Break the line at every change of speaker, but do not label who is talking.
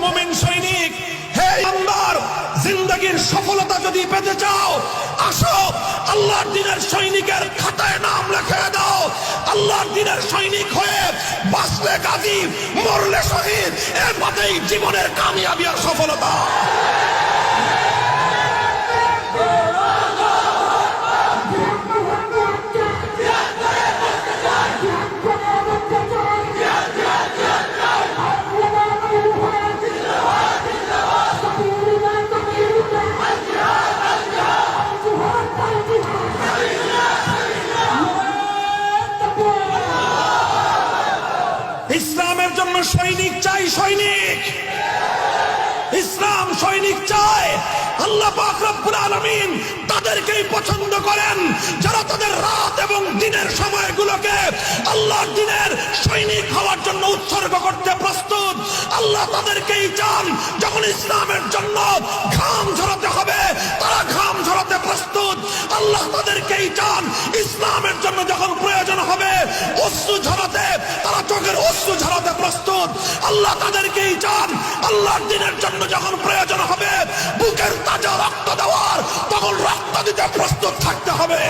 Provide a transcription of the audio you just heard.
মুমিন সৈনিক, হে ইমানদার, জিন্দেগীর সফলতা যদি পেতে চাও, আসো আল্লাহর দ্বীনের সৈনিকের খাতায় নাম লিখে দাও। আল্লাহর দ্বীনের সৈনিক হয়ে বাঁচলে গাজী, মরলে শহীদ, এর পথেই জীবনের কামিয়াবি আর সফলতা। ইসলামের জন্য সৈনিক চাই, সৈনিক। ইসলাম সৈনিক চায়। আল্লাহ পাক রব্বুল আলামিন তাদেরকেই পছন্দ করেন যারা তাদের রাত এবং দিনের সময়গুলোকে আল্লাহর দ্বীনের সৈনিক হওয়ার জন্য উৎসর্গ করতে প্রস্তুত। আল্লাহ তাদেরকেই চান যখন ইসলামের জন্য ঘাম ঝরাতে হবে তারা ঘাম ঝরাতে প্রস্তুত। আল্লাহ তাদেরকেই চান ইসলামের জন্য যখন প্রয়োজন হবে অশ্রু ঝরাতে তারা চোখের অশ্রু ঝরাতে প্রস্তুত। আল্লাহ তাদেরকেই চান আল্লাহর দ্বীনের জন্য যখন প্রয়োজন হবে বুকের তাজা রক্ত দেওয়ার তখন রক্ত দিতে প্রস্তুত থাকতে হবে।